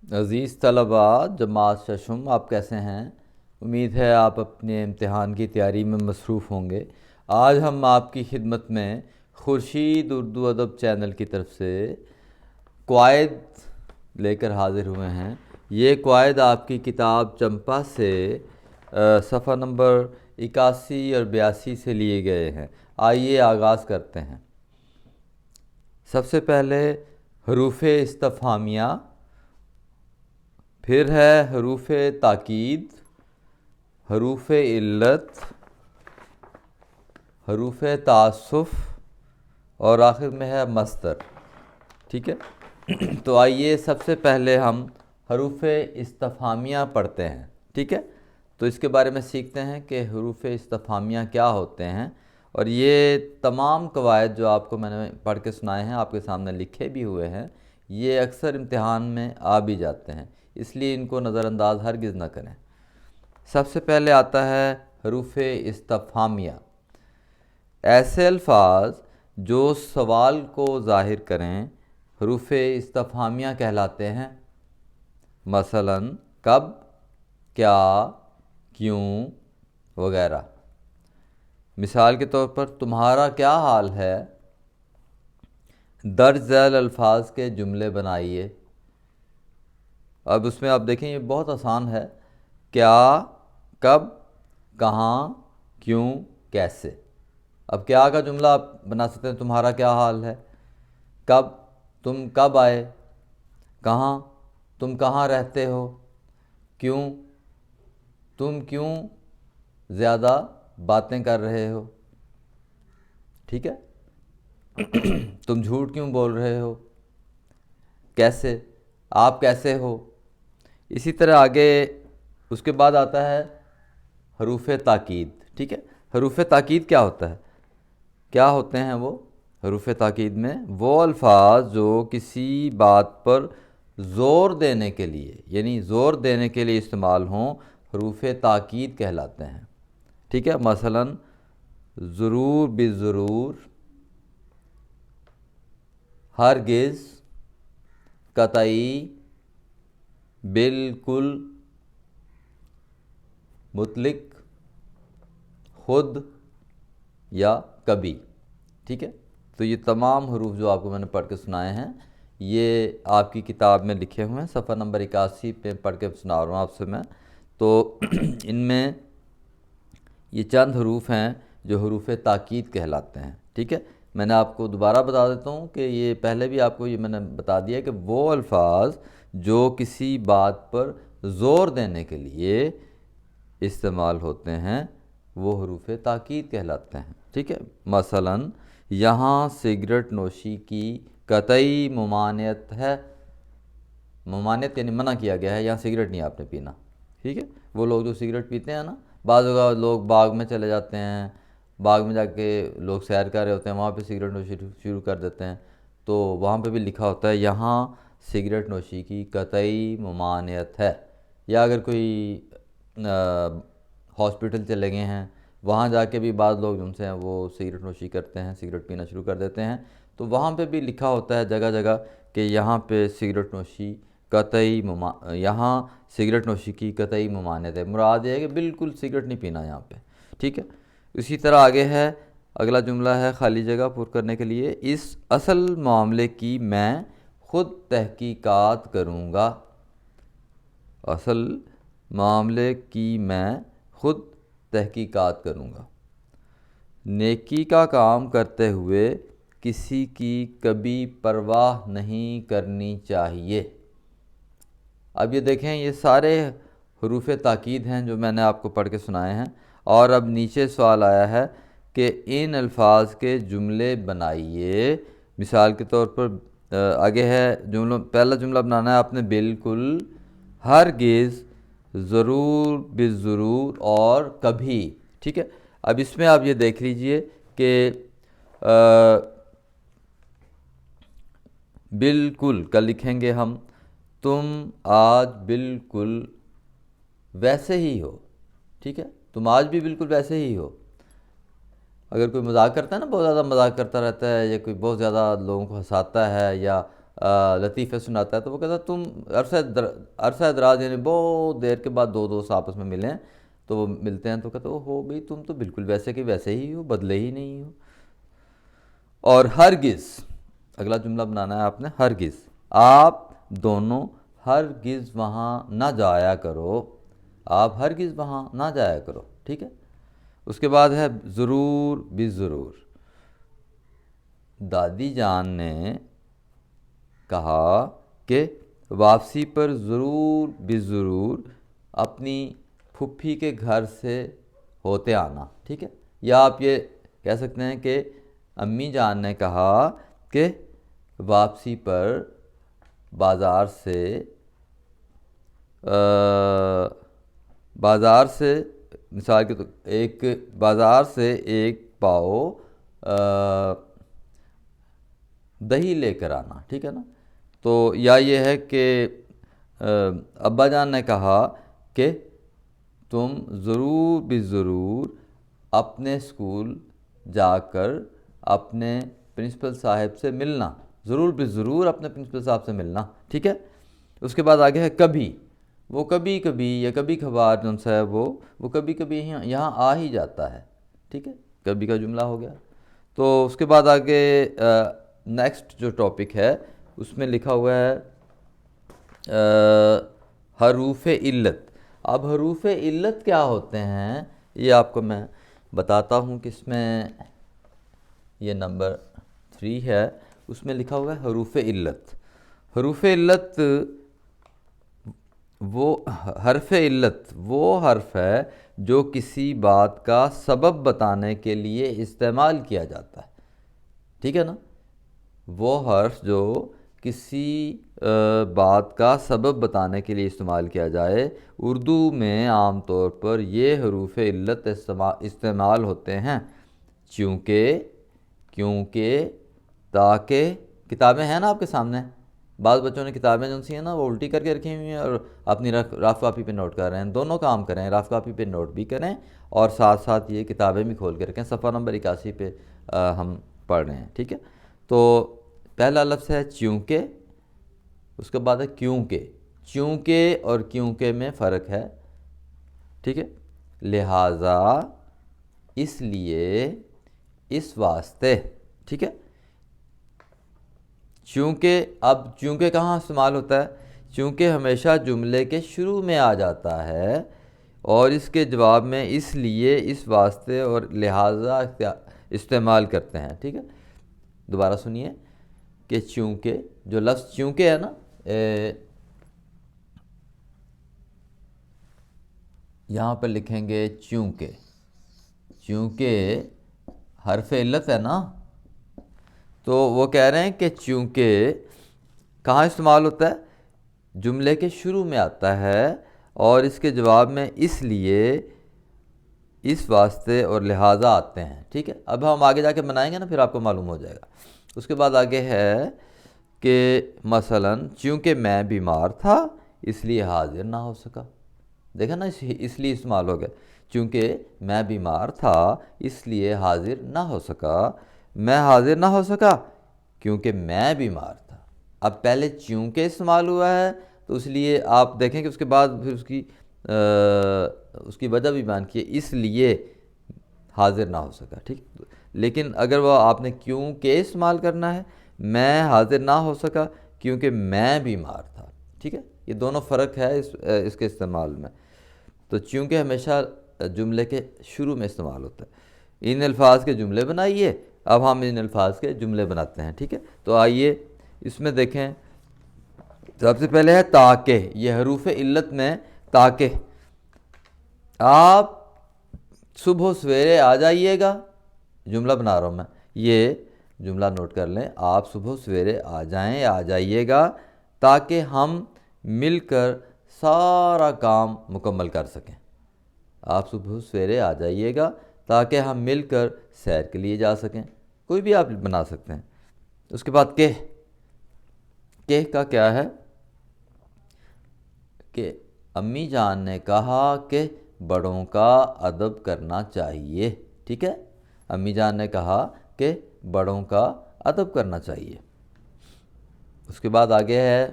عزیز طلباء جماعت ششم، آپ کیسے ہیں؟ امید ہے آپ اپنے امتحان کی تیاری میں مصروف ہوں گے۔ آج ہم آپ کی خدمت میں خورشید اردو ادب چینل کی طرف سے قواعد لے کر حاضر ہوئے ہیں۔ یہ قواعد آپ کی کتاب چمپا سے صفحہ نمبر 81 اور 82 سے لیے گئے ہیں۔ آئیے آغاز کرتے ہیں۔ سب سے پہلے حروف استفہامیہ، پھر ہے حروف تاکید، حروف علت، حروف تعسف اور آخر میں ہے مصدر۔ ٹھیک ہے، تو آئیے سب سے پہلے ہم حروف استفہامیہ پڑھتے ہیں۔ ٹھیک ہے، تو اس کے بارے میں سیکھتے ہیں کہ حروف استفہامیہ کیا ہوتے ہیں، اور یہ تمام قواعد جو آپ کو میں نے پڑھ کے سنائے ہیں، آپ کے سامنے لکھے بھی ہوئے ہیں، یہ اکثر امتحان میں آ بھی جاتے ہیں، اس لیے ان کو نظر انداز ہرگز نہ کریں۔ سب سے پہلے آتا ہے حروف استفہامیہ، ایسے الفاظ جو سوال کو ظاہر کریں حروف استفہامیہ کہلاتے ہیں۔ مثلا کب، کیا، کیوں وغیرہ۔ مثال کے طور پر تمہارا کیا حال ہے، درج ذیل الفاظ کے جملے بنائیے۔ اب اس میں آپ دیکھیں یہ بہت آسان ہے، کیا، کب، کہاں، کیوں، کیسے۔ اب کیا کا جملہ آپ بنا سکتے ہیں، تمہارا کیا حال ہے، کب، تم کب آئے، کہاں، تم کہاں رہتے ہو، کیوں، تم کیوں زیادہ باتیں کر رہے ہو، ٹھیک ہے، تم جھوٹ کیوں بول رہے ہو، کیسے، آپ کیسے ہو۔ اسی طرح آگے اس کے بعد آتا ہے حروف تاکید۔ ٹھیک ہے، حروف تاکید کیا ہوتا ہے، کیا ہوتے ہیں وہ؟ حروف تاکید میں وہ الفاظ جو کسی بات پر زور دینے کے لیے، یعنی زور دینے کے لیے استعمال ہوں، حروف تاکید کہلاتے ہیں۔ ٹھیک ہے، مثلا ضرور، بالضرور، ہرگز، قطعی، بالکل، مطلق، خود یا کبھی۔ ٹھیک ہے، تو یہ تمام حروف جو آپ کو میں نے پڑھ کے سنائے ہیں، یہ آپ کی کتاب میں لکھے ہوئے ہیں، صفحہ نمبر 81 پہ پڑھ کے سنا رہا ہوں آپ سے میں۔ تو ان میں یہ چند حروف ہیں جو حروف تاکید کہلاتے ہیں۔ ٹھیک ہے، میں نے آپ کو دوبارہ بتا دیتا ہوں کہ یہ پہلے بھی آپ کو یہ میں نے بتا دیا کہ وہ الفاظ جو کسی بات پر زور دینے کے لیے استعمال ہوتے ہیں وہ حروف تاکید کہلاتے ہیں۔ ٹھیک ہے، مثلا یہاں سگریٹ نوشی کی قطعی ممانعت ہے، ممانعت یعنی منع کیا گیا ہے، یہاں سگریٹ نہیں آپ نے پینا۔ ٹھیک ہے، وہ لوگ جو سگریٹ پیتے ہیں نا، بعض اوقات لوگ باغ میں چلے جاتے ہیں، باغ میں جا کے لوگ سیر کر رہے ہوتے ہیں، وہاں پہ سگریٹ نوشی شروع کر دیتے ہیں، تو وہاں پہ بھی لکھا ہوتا ہے یہاں سگریٹ نوشی کی قطعی ممانعت ہے۔ یا اگر کوئی ہاسپٹل چلے گئے ہیں، وہاں جا کے بھی بعض لوگ جن سے ہیں وہ سگریٹ نوشی کرتے ہیں، سگریٹ پینا شروع کر دیتے ہیں، تو وہاں پہ بھی لکھا ہوتا ہے جگہ جگہ کہ یہاں پہ سگریٹ نوشی قطعی یہاں سگریٹ نوشی کی قطعی ممانعت ہے، مراد یہ ہے کہ بالکل سگریٹ نہیں پینا یہاں پہ۔ ٹھیک ہے، اسی طرح آگے ہے اگلا جملہ ہے خالی جگہ پر کرنے کے لیے، اس اصل معاملے کی میں خود تحقیقات کروں گا، اصل معاملے کی میں خود تحقیقات کروں گا۔ نیکی کا کام کرتے ہوئے کسی کی کبھی پرواہ نہیں کرنی چاہیے۔ اب یہ دیکھیں یہ سارے حروف تاکید ہیں جو میں نے آپ کو پڑھ کے سنائے ہیں، اور اب نیچے سوال آیا ہے کہ ان الفاظ کے جملے بنائیے۔ مثال کے طور پر آگے ہے پہلا جملہ بنانا ہے آپ نے بالکل، ہرگز، ضرور، بالضرور اور کبھی۔ ٹھیک ہے، اب اس میں آپ یہ دیکھ لیجئے کہ بالکل کل لکھیں گے ہم، تم آج بالکل ویسے ہی ہو۔ ٹھیک ہے، تم آج بھی بالکل ویسے ہی ہو۔ اگر کوئی مذاق کرتا ہے نا، بہت زیادہ مذاق کرتا رہتا ہے، یا کوئی بہت زیادہ لوگوں کو ہنساتا ہے، یا لطیفے سناتا ہے تو وہ کہتا ہے تم عرصہ دراز یعنی بہت دیر کے بعد دو دوست آپس میں ملیں تو وہ ملتے ہیں تو کہتے ہیں ہو بھئی تم تو بالکل ویسے کہ ویسے ہی ہو، بدلے ہی نہیں ہو۔ اور ہرگز، اگلا جملہ بنانا ہے آپ نے، ہرگز آپ دونوں ہرگز وہاں نہ جایا کرو، آپ ہرگز وہاں نہ جایا کرو، ٹھیک ہے۔ اس کے بعد ہے ضرور بھی ضرور۔ دادی جان نے کہا کہ واپسی پر ضرور بھی ضرور اپنی پھپھی کے گھر سے ہوتے آنا، ٹھیک ہے۔ یا آپ یہ کہہ سکتے ہیں کہ امی جان نے کہا کہ واپسی پر بازار سے مثال کے طور ایک بازار سے ایک پاؤ دہی لے کر آنا، ٹھیک ہے نا۔ تو یا یہ ہے کہ ابا جان نے کہا کہ تم ضرور بھی ضرور اپنے اسکول جا کر اپنے پرنسپل صاحب سے ملنا، ضرور بھی ضرور اپنے پرنسپل صاحب سے ملنا، ٹھیک ہے۔ اس کے بعد آگے ہے کبھی، وہ کبھی کبھی یا کبھی کبھار جو ہے وہ کبھی کبھی یہاں آ ہی جاتا ہے، ٹھیک ہے، کبھی کا جملہ ہو گیا۔ تو اس کے بعد آگے نیکسٹ جو ٹاپک ہے اس میں لکھا ہوا ہے حروف علت۔ اب حروف علت کیا ہوتے ہیں یہ آپ کو میں بتاتا ہوں کہ اس میں یہ نمبر 3 ہے، اس میں لکھا ہوا ہے حروف علت۔ حروف علت حرف علت وہ حرف ہے جو کسی بات کا سبب بتانے کے لیے استعمال کیا جاتا ہے، ٹھیک ہے نا۔ وہ حرف جو کسی بات کا سبب بتانے کے لیے استعمال کیا جائے، اردو میں عام طور پر یہ حروف علت استعمال ہوتے ہیں چونکہ، کیونکہ، تاکہ۔ کتابیں ہیں نا آپ کے سامنے، بعض بچوں نے کتابیں جو سی ہیں نا وہ الٹی کر کے رکھی ہوئی ہیں اور اپنی رف کاپی پہ نوٹ کر رہے ہیں۔ دونوں کام کریں، رف کاپی پہ نوٹ بھی کریں اور ساتھ ساتھ یہ کتابیں بھی کھول کے رکھیں۔ صفحہ نمبر 81 پہ ہم پڑھ رہے ہیں، ٹھیک ہے۔ تو پہلا لفظ ہے چونکہ، اس کے بعد ہے کیونکہ۔ چونکہ اور کیونکہ میں فرق ہے، ٹھیک ہے۔ لہٰذا، اس لیے، اس واسطے، ٹھیک ہے۔ چونکہ، اب چونکہ کہاں استعمال ہوتا ہے؟ چونکہ ہمیشہ جملے کے شروع میں آ جاتا ہے اور اس کے جواب میں اس لیے، اس واسطے اور لہٰذا استعمال کرتے ہیں، ٹھیک ہے۔ دوبارہ سنیے کہ چونکہ، جو لفظ چونکہ ہے نا، یہاں پر لکھیں گے چونکہ، چونکہ حرف علت ہے نا، تو وہ کہہ رہے ہیں کہ چونکہ کہاں استعمال ہوتا ہے؟ جملے کے شروع میں آتا ہے اور اس کے جواب میں اس لیے، اس واسطے اور لہٰذا آتے ہیں، ٹھیک ہے۔ اب ہم آگے جا کے بنائیں گے نا پھر آپ کو معلوم ہو جائے گا۔ اس کے بعد آگے ہے کہ مثلاً چونکہ میں بیمار تھا اس لیے حاضر نہ ہو سکا، دیکھا نا، اس لیے استعمال ہو گیا۔ چونکہ میں بیمار تھا اس لیے حاضر نہ ہو سکا، میں حاضر نہ ہو سکا کیونکہ میں بیمار تھا۔ اب پہلے چونکہ استعمال ہوا ہے تو اس لیے آپ دیکھیں کہ اس کے بعد پھر اس کی وجہ بھی بیان کی ہے، اس لیے حاضر نہ ہو سکا، ٹھیک۔ لیکن اگر وہ آپ نے کیونکہ استعمال کرنا ہے، میں حاضر نہ ہو سکا کیونکہ میں بیمار تھا، ٹھیک ہے۔ یہ دونوں فرق ہے اس کے استعمال میں۔ تو چونکہ ہمیشہ جملے کے شروع میں استعمال ہوتا ہے۔ ان الفاظ کے جملے بنائیے، اب ہم ان الفاظ کے جملے بناتے ہیں، ٹھیک ہے۔ تو آئیے اس میں دیکھیں، سب سے پہلے ہے تاکہ۔ یہ حروف علت میں تاکہ، آپ صبح سویرے آ جائیے گا، جملہ بنا رہا ہوں میں، یہ جملہ نوٹ کر لیں، آپ صبح سویرے آ جائیں، آ جائیے گا تاکہ ہم مل کر سارا کام مکمل کر سکیں۔ آپ صبح سویرے آ جائیے گا تاکہ ہم مل کر سیر کے لیے جا سکیں، کوئی بھی آپ بنا سکتے ہیں۔ اس کے بعد کہ کا کیا ہے کہ امی جان نے کہا کہ بڑوں کا ادب کرنا چاہیے، ٹھیک ہے۔ امی جان نے کہا کہ بڑوں کا ادب کرنا چاہیے۔ اس کے بعد آگے ہے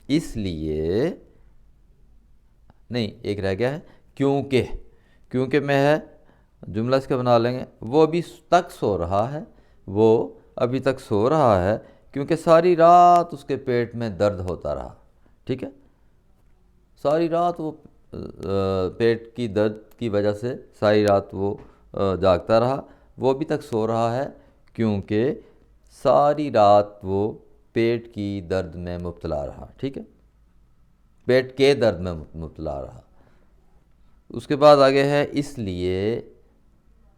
اس لیے، نہیں ایک رہ گیا ہے کیونکہ، کیونکہ میں ہے جملہ اس کا بنا لیں گے، وہ ابھی تک سو رہا ہے، وہ ابھی تک سو رہا ہے کیونکہ ساری رات اس کے پیٹ میں درد ہوتا رہا، ٹھیک ہے، ساری رات وہ پیٹ کی درد کی وجہ سے ساری رات وہ جاگتا رہا، وہ ابھی تک سو رہا ہے کیونکہ ساری رات وہ پیٹ کی درد میں مبتلا رہا، ٹھیک ہے، پیٹ کے درد میں مبتلا رہا۔ اس کے بعد آگے ہے اس لیے،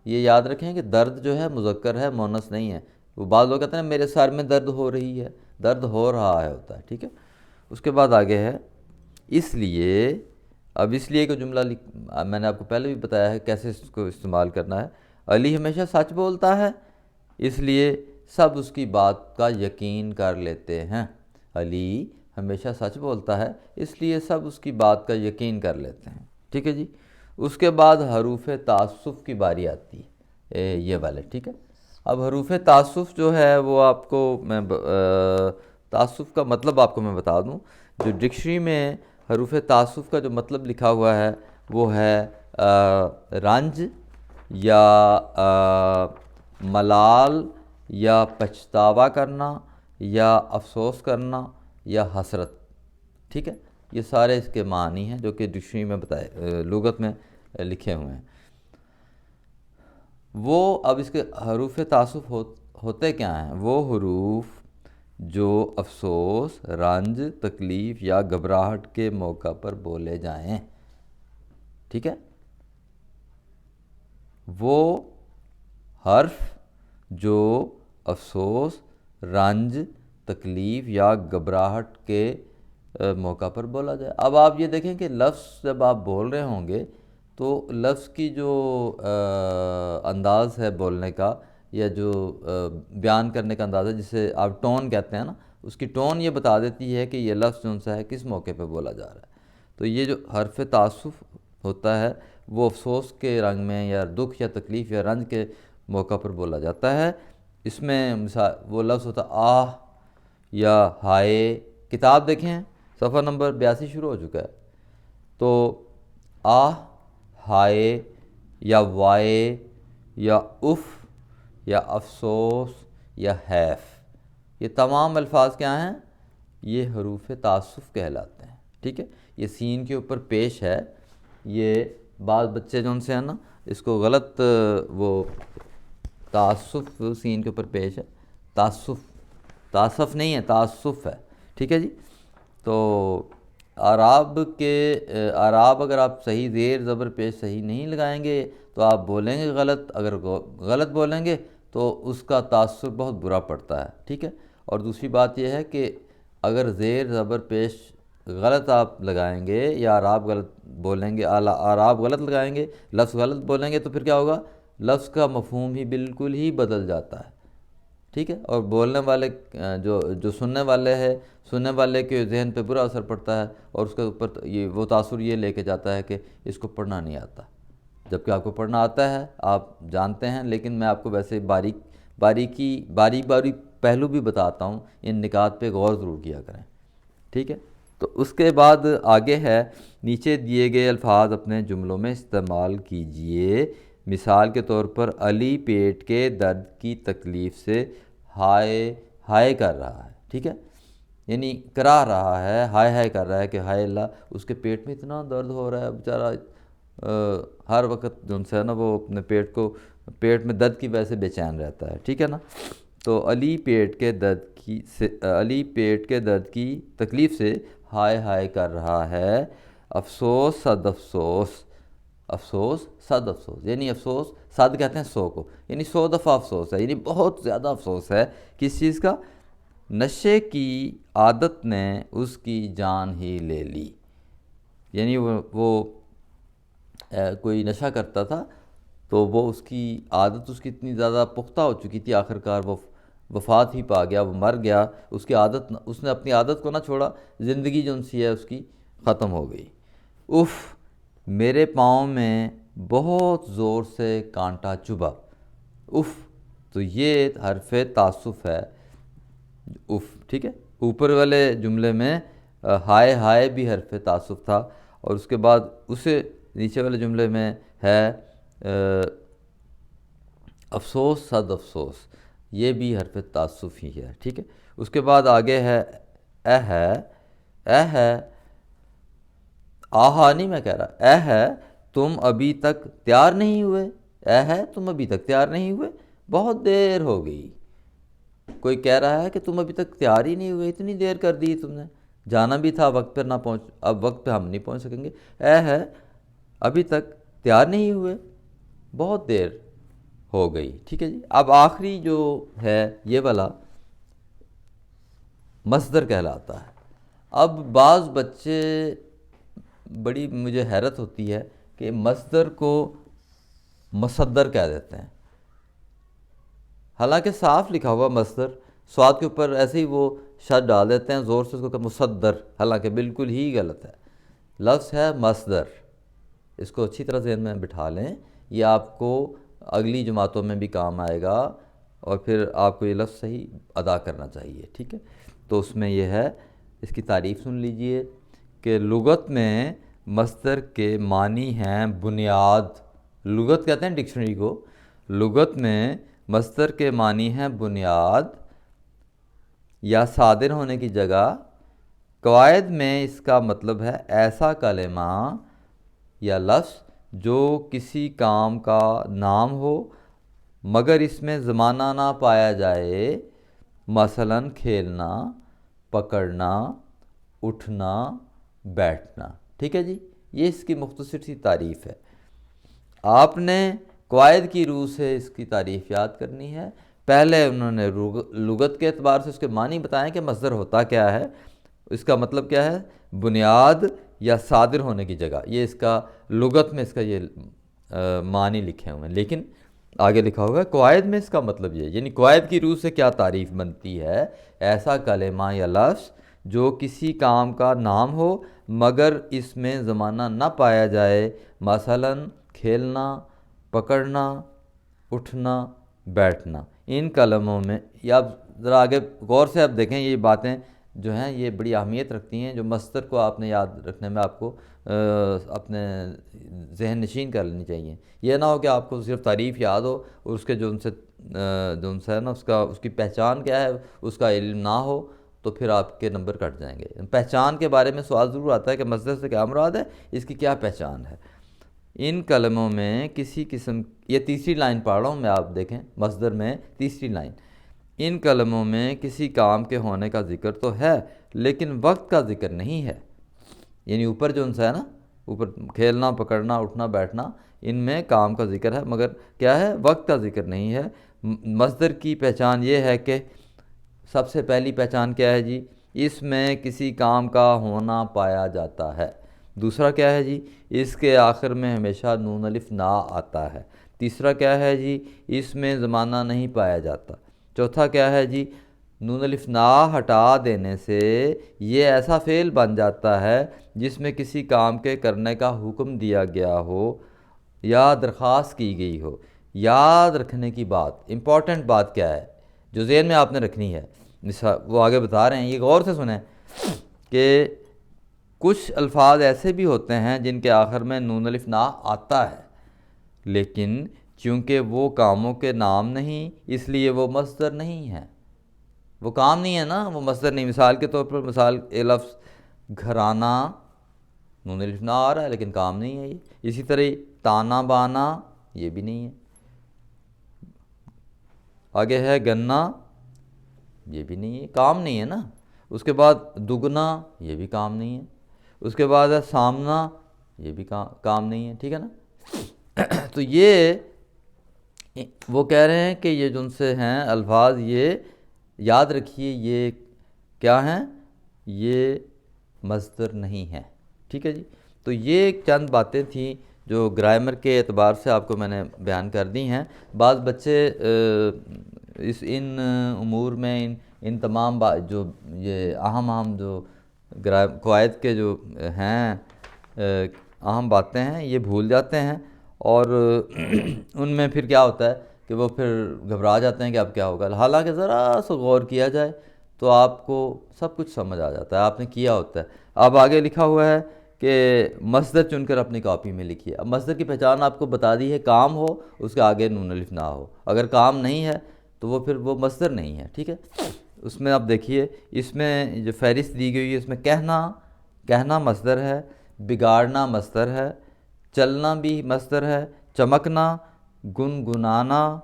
یہ یاد رکھیں کہ درد جو ہے مذکر ہے، مؤنث نہیں ہے۔ وہ بعض لوگ کہتے ہیں میرے سر میں درد ہو رہی ہے، درد ہو رہا ہے ہوتا ہے، ٹھیک ہے۔ اس کے بعد آگے ہے اس لیے، اب اس لیے کا جملہ میں نے آپ کو پہلے بھی بتایا ہے کیسے اس کو استعمال کرنا ہے۔ علی ہمیشہ سچ بولتا ہے اس لیے سب اس کی بات کا یقین کر لیتے ہیں۔ علی ہمیشہ سچ بولتا ہے اس لیے سب اس کی بات کا یقین کر لیتے ہیں، ٹھیک ہے جی۔ اس کے بعد حروف تعسف کی باری آتی ہے، یہ والے، ٹھیک ہے۔ اب حروف تعسف جو ہے وہ آپ کو میں تعسف کا مطلب آپ کو میں بتا دوں، جو ڈکشنری میں حروف تعسف کا جو مطلب لکھا ہوا ہے وہ ہے رنج یا ملال یا پچھتاوا کرنا یا افسوس کرنا یا حسرت، ٹھیک ہے۔ یہ سارے اس کے معنی ہیں جو کہ ڈکشنری میں بتائے، لغت میں لکھے ہوئے ہیں۔ وہ اب اس کے حروف تعسف ہوتے کیا ہیں؟ وہ حروف جو افسوس، رنج، تکلیف یا گھبراہٹ کے موقع پر بولے جائیں، ٹھیک ہے۔ وہ حرف جو افسوس، رنج، تکلیف یا گھبراہٹ کے موقع پر بولا جائے۔ اب آپ یہ دیکھیں کہ لفظ جب آپ بول رہے ہوں گے تو لفظ کی جو انداز ہے بولنے کا یا جو بیان کرنے کا انداز ہے، جسے آپ ٹون کہتے ہیں نا، اس کی ٹون یہ بتا دیتی ہے کہ یہ لفظ جو سا ہے کس موقع پہ بولا جا رہا ہے۔ تو یہ جو حرف تعسف ہوتا ہے وہ افسوس کے رنگ میں یا دکھ یا تکلیف یا رنج کے موقع پر بولا جاتا ہے۔ اس میں مثال وہ لفظ ہوتا آہ یا ہائے۔ کتاب دیکھیں صفحہ نمبر 82 شروع ہو چکا ہے، تو آہ، ہائے یا وائے یا اف یا افسوس یا حیف، یہ تمام الفاظ کیا ہیں؟ یہ حروف تعسف کہلاتے ہیں، ٹھیک ہے۔ یہ سین کے اوپر پیش ہے، یہ بعض بچے جو ان سے ہیں نا اس کو غلط، وہ تعسف سین کے اوپر پیش ہے، تعسف نہیں ہے، تعسف ہے، ٹھیک ہے جی۔ تو اعراب اگر آپ صحیح زیر زبر پیش صحیح نہیں لگائیں گے تو آپ بولیں گے غلط، اگر غلط بولیں گے تو اس کا تاثر بہت برا پڑتا ہے، ٹھیک ہے۔ اور دوسری بات یہ ہے کہ اگر زیر زبر پیش غلط آپ لگائیں گے یا اعراب غلط بولیں گے، اعراب غلط لگائیں گے، لفظ غلط بولیں گے، تو پھر کیا ہوگا؟ لفظ کا مفہوم ہی بالکل ہی بدل جاتا ہے، ٹھیک ہے۔ اور بولنے والے جو سننے والے ہیں، سننے والے کے ذہن پہ برا اثر پڑتا ہے اور اس کے اوپر وہ تاثر یہ لے کے جاتا ہے کہ اس کو پڑھنا نہیں آتا، جبکہ آپ کو پڑھنا آتا ہے، آپ جانتے ہیں، لیکن میں آپ کو ویسے باریک پہلو بھی بتاتا ہوں، ان نکات پہ غور ضرور کیا کریں، ٹھیک ہے۔ تو اس کے بعد آگے ہے نیچے دیے گئے الفاظ اپنے جملوں میں استعمال کیجئے۔ مثال کے طور پر علی پیٹ کے درد کی تکلیف سے ہائے ہائے کر رہا ہے، ٹھیک ہے، یعنی کرا رہا ہے، ہائے ہائے کر رہا ہے کہ ہائے اللہ اس کے پیٹ میں اتنا درد ہو رہا ہے، بیچارہ ہر وقت جو ان سے ہے نا وہ اپنے پیٹ میں درد کی وجہ سے بے چین رہتا ہے، ٹھیک ہے نا۔ تو علی پیٹ کے درد کی تکلیف سے ہائے ہائے کر رہا ہے، افسوس صد افسوس، افسوس صد افسوس، یعنی افسوس صد کہتے ہیں 100 کو، یعنی 100 دفعہ افسوس ہے، یعنی بہت زیادہ افسوس ہے کس چیز کا؟ نشے کی عادت نے اس کی جان ہی لے لی، یعنی وہ کوئی نشہ کرتا تھا تو وہ اس کی عادت اس کی اتنی زیادہ پختہ ہو چکی تھی، آخر کار وہ وفات ہی پا گیا، وہ مر گیا، اس نے اپنی عادت کو نہ چھوڑا، زندگی جو سی ہے اس کی ختم ہو گئی۔ اف، میرے پاؤں میں بہت زور سے کانٹا چبھا۔ اف، تو یہ حرف تعسف ہے، اف، ٹھیک ہے. اوپر والے جملے میں ہائے ہائے بھی حرف تعصف تھا، اور اس کے بعد اسے نیچے والے جملے میں ہے افسوس صد افسوس، یہ بھی حرف تعصف ہی ہے، ٹھیک ہے. اس کے بعد آگے ہے اے ہے، آہا نہیں میں کہہ رہا، اے ہے تم ابھی تک تیار نہیں ہوئے، اے ہے تم ابھی تک تیار نہیں ہوئے، بہت دیر ہو گئی. کوئی کہہ رہا ہے کہ تم ابھی تک تیار ہی نہیں ہوئے، اتنی دیر کر دی تم نے، جانا بھی تھا وقت پر نہ پہنچ، اب وقت پہ ہم نہیں پہنچ سکیں گے. اے ہے ابھی تک تیار نہیں ہوئے، بہت دیر ہو گئی، ٹھیک ہے جی. اب آخری جو ہے یہ والا مصدر کہلاتا ہے. اب بعض بچے، بڑی مجھے حیرت ہوتی ہے کہ مصدر کو مصدر کہہ دیتے ہیں، حالانکہ صاف لکھا ہوا مصدر، سواد کے اوپر ایسے ہی وہ شد ڈال دیتے ہیں زور سے اس کو کہ مصدر، حالانکہ بالکل ہی غلط ہے. لفظ ہے مصدر، اس کو اچھی طرح ذہن میں بٹھا لیں، یہ آپ کو اگلی جماعتوں میں بھی کام آئے گا، اور پھر آپ کو یہ لفظ صحیح ادا کرنا چاہیے، ٹھیک ہے. تو اس میں یہ ہے، اس کی تعریف سن لیجئے کہ لغت میں مصدر کے معنی ہیں بنیاد. لغت کہتے ہیں ڈکشنری کو، لغت میں مصدر کے معنی ہیں بنیاد یا صادر ہونے کی جگہ. قواعد میں اس کا مطلب ہے ایسا کلمہ یا لفظ جو کسی کام کا نام ہو مگر اس میں زمانہ نہ پایا جائے، مثلاً کھیلنا، پکڑنا، اٹھنا، بیٹھنا، ٹھیک ہے جی. یہ اس کی مختصر سی تعریف ہے. آپ نے قواعد کی روح سے اس کی تعریف یاد کرنی ہے. پہلے انہوں نے لغت کے اعتبار سے اس کے معنی بتائیں کہ مصدر ہوتا کیا ہے، اس کا مطلب کیا ہے، بنیاد یا صادر ہونے کی جگہ. یہ اس کا لغت میں اس کا یہ معنی لکھے ہوئے ہیں، لیکن آگے لکھا ہوگا قواعد میں اس کا مطلب یہ، یعنی قواعد کی روح سے کیا تعریف بنتی ہے، ایسا کلمہ یا لفظ جو کسی کام کا نام ہو مگر اس میں زمانہ نہ پایا جائے، مثلاً کھیلنا، پکڑنا، اٹھنا، بیٹھنا. ان کلموں میں، یا آپ ذرا آگے غور سے آپ دیکھیں، یہ باتیں جو ہیں یہ بڑی اہمیت رکھتی ہیں، جو مصدر کو آپ نے یاد رکھنے میں آپ کو اپنے ذہن نشین کر لینی چاہیے. یہ نہ ہو کہ آپ کو صرف تعریف یاد ہو اور اس کے جو ان سے ہے نا اس کی پہچان کیا ہے اس کا علم نہ ہو، تو پھر آپ کے نمبر کٹ جائیں گے. پہچان کے بارے میں سوال ضرور آتا ہے کہ مصدر سے کیا مراد ہے، اس کی کیا پہچان ہے. ان کلموں میں کسی قسم، یہ تیسری لائن پڑھ رہا ہوں میں، آپ دیکھیں مصدر میں تیسری لائن، ان کلموں میں کسی کام کے ہونے کا ذکر تو ہے لیکن وقت کا ذکر نہیں ہے. یعنی اوپر جو ان سے ہے نا، اوپر کھیلنا، پکڑنا، اٹھنا، بیٹھنا، ان میں کام کا ذکر ہے مگر کیا ہے، وقت کا ذکر نہیں ہے. مصدر کی پہچان یہ ہے کہ سب سے پہلی پہچان کیا ہے جی، اس میں کسی کام کا ہونا پایا جاتا ہے. دوسرا کیا ہے جی، اس کے آخر میں ہمیشہ نون الف نا آتا ہے. تیسرا کیا ہے جی، اس میں زمانہ نہیں پایا جاتا. چوتھا کیا ہے جی، نون الف نا ہٹا دینے سے یہ ایسا فعل بن جاتا ہے جس میں کسی کام کے کرنے کا حکم دیا گیا ہو یا درخواست کی گئی ہو. یاد رکھنے کی بات، امپورٹنٹ بات کیا ہے جو ذہن میں آپ نے رکھنی ہے، وہ آگے بتا رہے ہیں، یہ غور سے سنیں کہ کچھ الفاظ ایسے بھی ہوتے ہیں جن کے آخر میں نون الف نا آتا ہے، لیکن چونکہ وہ کاموں کے نام نہیں اس لیے وہ مصدر نہیں ہے. وہ کام نہیں ہے نا، وہ مصدر نہیں. مثال کے طور پر، مثال لفظ گھرانہ، نون الف نا آ رہا ہے لیکن کام نہیں ہے یہ. اسی طرح تانا بانا، یہ بھی نہیں ہے. آگے ہے گنا، یہ بھی نہیں ہے، کام نہیں ہے نا. اس کے بعد دگنا، یہ بھی کام نہیں ہے. اس کے بعد ہے سامنا، یہ بھی کام نہیں ہے، ٹھیک ہے نا. تو یہ وہ کہہ رہے ہیں کہ یہ جن سے ہیں الفاظ، یہ یاد رکھیے یہ کیا ہیں، یہ مصدر نہیں ہیں، ٹھیک ہے جی. تو یہ چند باتیں تھیں جو گرامر کے اعتبار سے آپ کو میں نے بیان کر دی ہیں. بعض بچے ان امور میں ان تمام جو یہ اہم جو قواعد کے جو ہیں اہم باتیں ہیں یہ بھول جاتے ہیں، اور ان میں پھر کیا ہوتا ہے کہ وہ پھر گھبرا جاتے ہیں کہ اب کیا ہوگا. حالانکہ ذرا سا غور کیا جائے تو آپ کو سب کچھ سمجھ آ جاتا ہے، آپ نے کیا ہوتا ہے۔ اب آگے لکھا ہوا ہے کہ مصدر چن کر اپنی کاپی میں لکھیے۔ اب مصدر کی پہچان آپ کو بتا دی ہے، کام ہو اس کے آگے نون الف نہ ہو، اگر کام نہیں ہے تو وہ پھر وہ مصدر نہیں ہے، ٹھیک ہے۔ اس میں آپ دیکھیے، اس میں جو فہرست دی گئی ہے اس میں کہنا مصدر ہے، بگاڑنا مصدر ہے، چلنا بھی مصدر ہے، چمکنا، گنگنانا،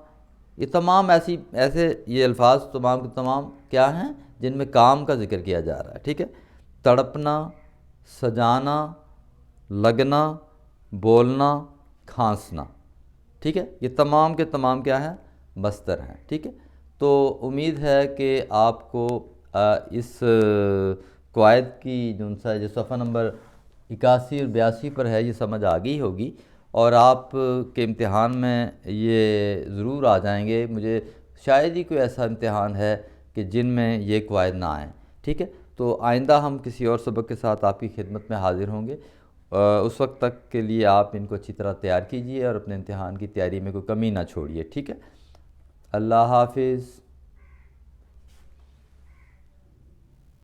یہ تمام ایسے یہ الفاظ تمام کے تمام کیا ہیں جن میں کام کا ذکر کیا جا رہا ہے، ٹھیک ہے۔ تڑپنا، سجانا، لگنا، بولنا، کھانسنا، ٹھیک ہے، یہ تمام کے تمام کیا ہیں، مصدر ہیں، ٹھیک ہے۔ تو امید ہے کہ آپ کو اس قواعد کی جو صفحہ نمبر 81 اور 82 پر ہے یہ سمجھ آ گئی ہوگی، اور آپ کے امتحان میں یہ ضرور آ جائیں گے۔ مجھے شاید ہی کوئی ایسا امتحان ہے کہ جن میں یہ قواعد نہ آئیں، ٹھیک ہے۔ تو آئندہ ہم کسی اور سبق کے ساتھ آپ کی خدمت میں حاضر ہوں گے۔ اس وقت تک کے لیے آپ ان کو اچھی طرح تیار کیجیے اور اپنے امتحان کی تیاری میں کوئی کمی نہ چھوڑیے، ٹھیک ہے۔ اللہ حافظ۔